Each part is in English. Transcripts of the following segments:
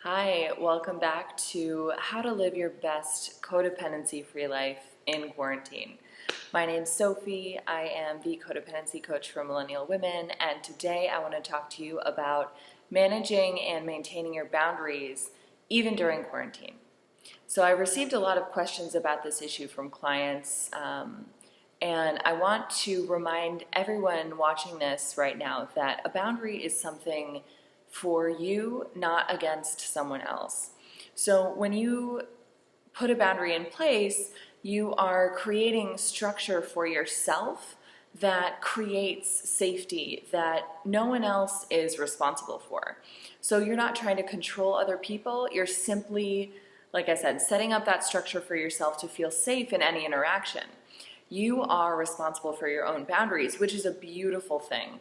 Hi, welcome back to How to Live Your Best Codependency-Free Life in Quarantine. My name's Sophie. I am the codependency coach for millennial women, and today I want to talk to you about managing and maintaining your boundaries even during quarantine. So I received a lot of questions about this issue from clients, and I want to remind everyone watching this right now that a boundary is something for you, not against someone else. So when you put a boundary in place, you are creating structure for yourself that creates safety that no one else is responsible for. So you're not trying to control other people, you're simply, like I said, setting up that structure for yourself to feel safe in any interaction. You are responsible for your own boundaries, which is a beautiful thing.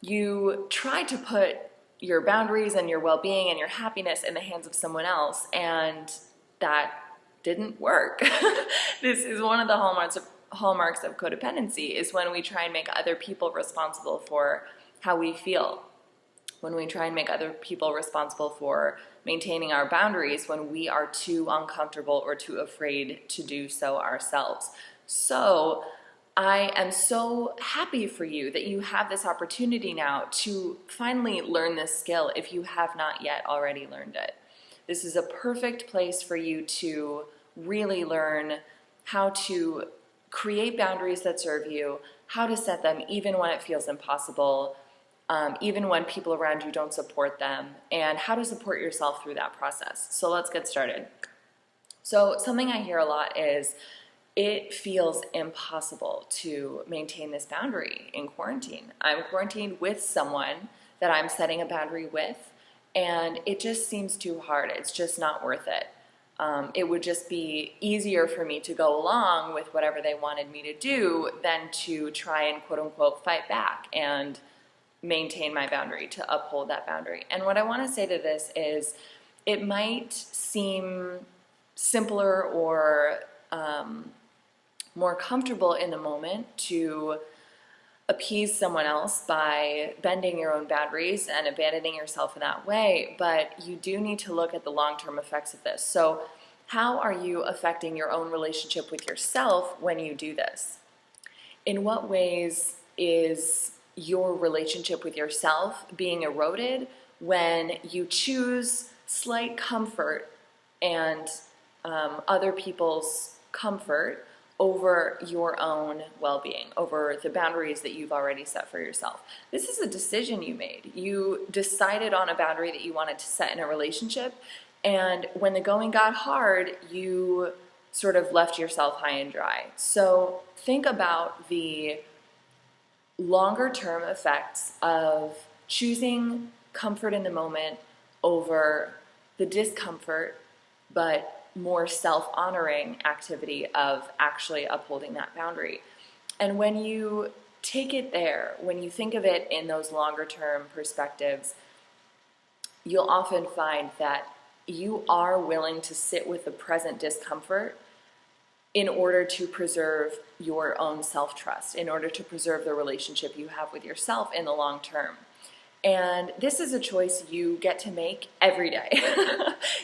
You try to put your boundaries and your well-being and your happiness in the hands of someone else, and that didn't work. This is one of the hallmarks of codependency, is when we try and make other people responsible for how we feel, when we try and make other people responsible for maintaining our boundaries when we are too uncomfortable or too afraid to do so ourselves. So I am so happy for you that you have this opportunity now to finally learn this skill if you have not yet already learned it. This is a perfect place for you to really learn how to create boundaries that serve you, how to set them even when it feels impossible, even when people around you don't support them, and how to support yourself through that process. So let's get started. So something I hear a lot is, it feels impossible to maintain this boundary in quarantine. I'm quarantined with someone that I'm setting a boundary with, and it just seems too hard. It's just not worth it. It would just be easier for me to go along with whatever they wanted me to do than to try and quote unquote fight back and maintain my boundary, to uphold that boundary. And what I want to say to this is, it might seem simpler or more comfortable in the moment to appease someone else by bending your own boundaries and abandoning yourself in that way, but you do need to look at the long-term effects of this. So how are you affecting your own relationship with yourself when you do this? In what ways is your relationship with yourself being eroded when you choose slight comfort and other people's comfort over your own well-being, over the boundaries that you've already set for yourself? This is a decision you made. You decided on a boundary that you wanted to set in a relationship, and when the going got hard, you sort of left yourself high and dry. So think about the longer-term effects of choosing comfort in the moment over the discomfort, but more self-honoring activity of actually upholding that boundary. And when you take it there, when you think of it in those longer-term perspectives, you'll often find that you are willing to sit with the present discomfort in order to preserve your own self-trust, in order to preserve the relationship you have with yourself in the long term. And this is a choice you get to make every day.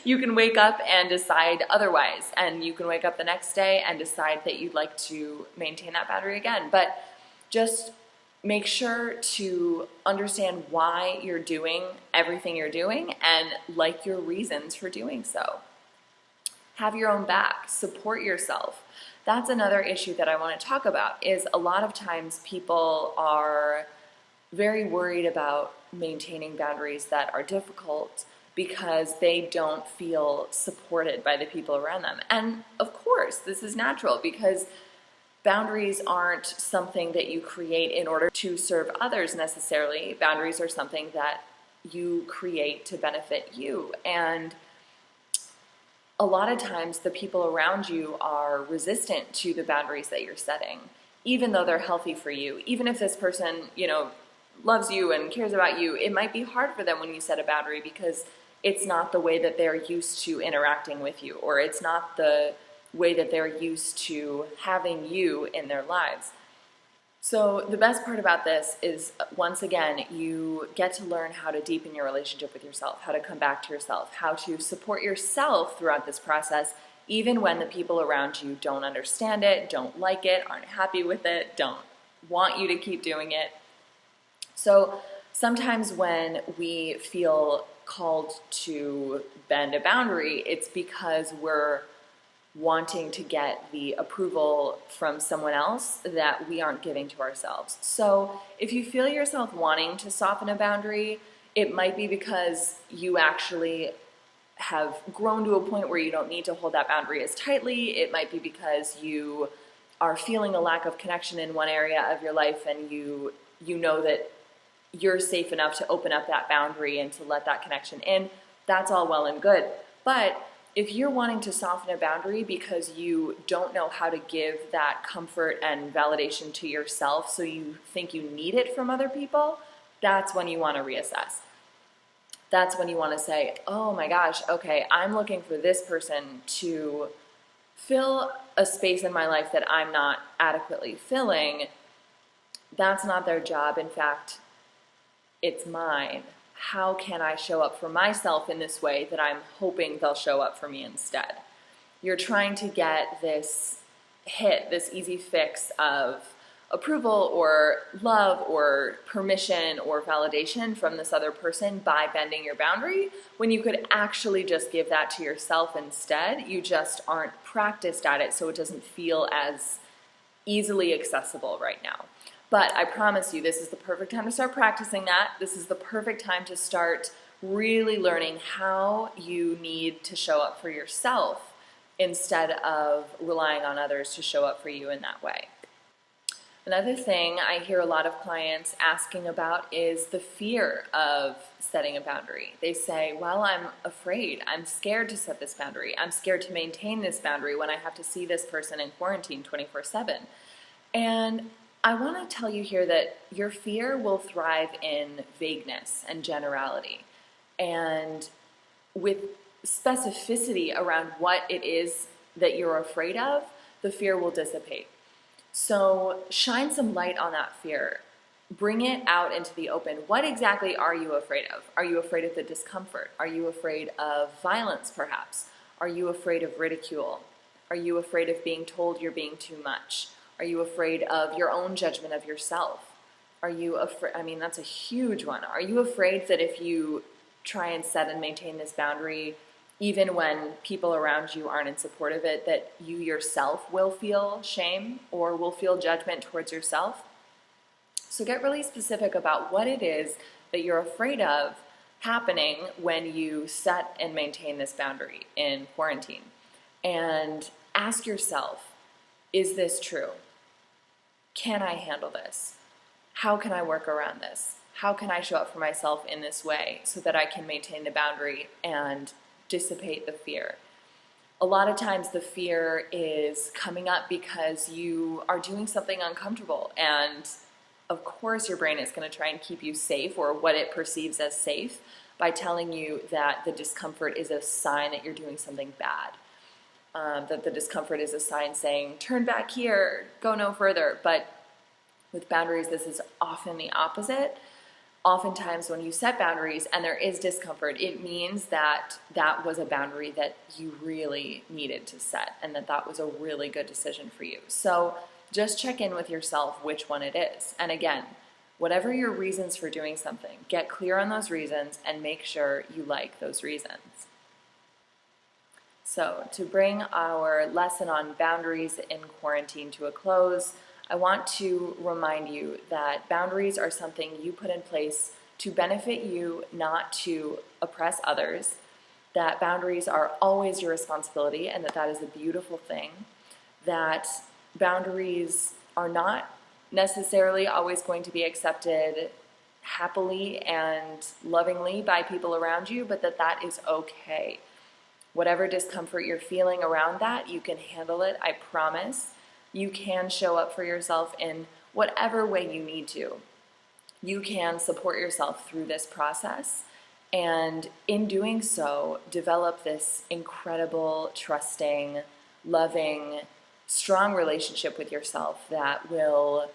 You can wake up and decide otherwise, and you can wake up the next day and decide that you'd like to maintain that boundary again. But just make sure to understand why you're doing everything you're doing and like your reasons for doing so. Have your own back, support yourself. That's another issue that I want to talk about, is a lot of times people are very worried about maintaining boundaries that are difficult because they don't feel supported by the people around them. And of course, this is natural, because boundaries aren't something that you create in order to serve others necessarily. Boundaries are something that you create to benefit you. And a lot of times the people around you are resistant to the boundaries that you're setting, even though they're healthy for you. Even if this person, loves you and cares about you, it might be hard for them when you set a boundary because it's not the way that they're used to interacting with you, or it's not the way that they're used to having you in their lives. So the best part about this is, once again, you get to learn how to deepen your relationship with yourself, how to come back to yourself, how to support yourself throughout this process, even when the people around you don't understand it, don't like it, aren't happy with it, don't want you to keep doing it. So sometimes when we feel called to bend a boundary, it's because we're wanting to get the approval from someone else that we aren't giving to ourselves. So if you feel yourself wanting to soften a boundary, it might be because you actually have grown to a point where you don't need to hold that boundary as tightly. It might be because you are feeling a lack of connection in one area of your life, and you know that you're safe enough to open up that boundary and to let that connection in. That's all well and good. But if you're wanting to soften a boundary because you don't know how to give that comfort and validation to yourself, so you think you need it from other people, that's when you want to reassess. That's when you want to say, oh my gosh, okay, I'm looking for this person to fill a space in my life that I'm not adequately filling. That's not their job. In fact, it's mine. How can I show up for myself in this way that I'm hoping they'll show up for me instead? You're trying to get this hit, this easy fix of approval or love or permission or validation from this other person by bending your boundary, when you could actually just give that to yourself instead. You just aren't practiced at it, so it doesn't feel as easily accessible right now. But I promise you, this is the perfect time to start practicing that. This is the perfect time to start really learning how you need to show up for yourself instead of relying on others to show up for you in that way. Another thing I hear a lot of clients asking about is the fear of setting a boundary. They say, well, I'm afraid. I'm scared to set this boundary. I'm scared to maintain this boundary when I have to see this person in quarantine 24/7. And I want to tell you here that your fear will thrive in vagueness and generality. And with specificity around what it is that you're afraid of, the fear will dissipate. So shine some light on that fear. Bring it out into the open. What exactly are you afraid of? Are you afraid of the discomfort? Are you afraid of violence, perhaps? Are you afraid of ridicule? Are you afraid of being told you're being too much? Are you afraid of your own judgment of yourself? Are you afraid? I mean, that's a huge one. Are you afraid that if you try and set and maintain this boundary, even when people around you aren't in support of it, that you yourself will feel shame or will feel judgment towards yourself? So get really specific about what it is that you're afraid of happening when you set and maintain this boundary in quarantine. And ask yourself, is this true? Can I handle this? How can I work around this? How can I show up for myself in this way so that I can maintain the boundary and dissipate the fear? A lot of times the fear is coming up because you are doing something uncomfortable, and of course your brain is going to try and keep you safe, or what it perceives as safe, by telling you that the discomfort is a sign that you're doing something bad. That the discomfort is a sign saying, turn back here, go no further. But with boundaries, this is often the opposite. Oftentimes when you set boundaries and there is discomfort, it means that that was a boundary that you really needed to set, and that was a really good decision for you. So just check in with yourself which one it is. And again, whatever your reasons for doing something, get clear on those reasons and make sure you like those reasons. So to bring our lesson on boundaries in quarantine to a close, I want to remind you that boundaries are something you put in place to benefit you, not to oppress others, that boundaries are always your responsibility, and that is a beautiful thing, that boundaries are not necessarily always going to be accepted happily and lovingly by people around you, but that is okay. Whatever discomfort you're feeling around that, you can handle it, I promise. You can show up for yourself in whatever way you need to. You can support yourself through this process, and in doing so, develop this incredible, trusting, loving, strong relationship with yourself that will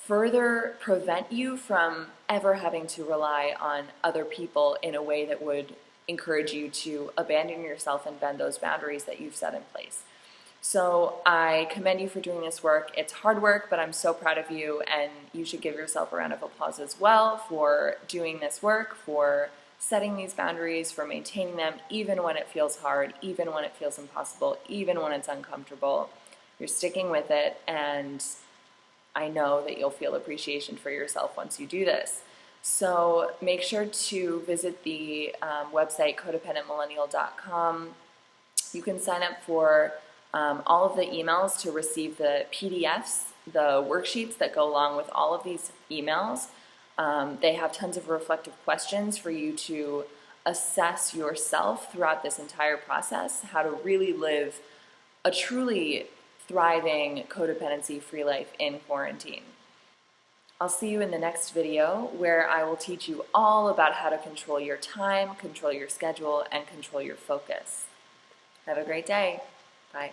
further prevent you from ever having to rely on other people in a way that would encourage you to abandon yourself and bend those boundaries that you've set in place. So I commend you for doing this work. It's hard work, but I'm so proud of you, and you should give yourself a round of applause as well for doing this work, for setting these boundaries, for maintaining them even when it feels hard, even when it feels impossible, even when it's uncomfortable. You're sticking with it, and I know that you'll feel appreciation for yourself once you do this. So make sure to visit the website codependentmillennial.com. You can sign up for all of the emails to receive the PDFs, the worksheets that go along with all of these emails. They have tons of reflective questions for you to assess yourself throughout this entire process, how to really live a truly thriving codependency-free life in quarantine. I'll see you in the next video where I will teach you all about how to control your time, control your schedule, and control your focus. Have a great day. Bye.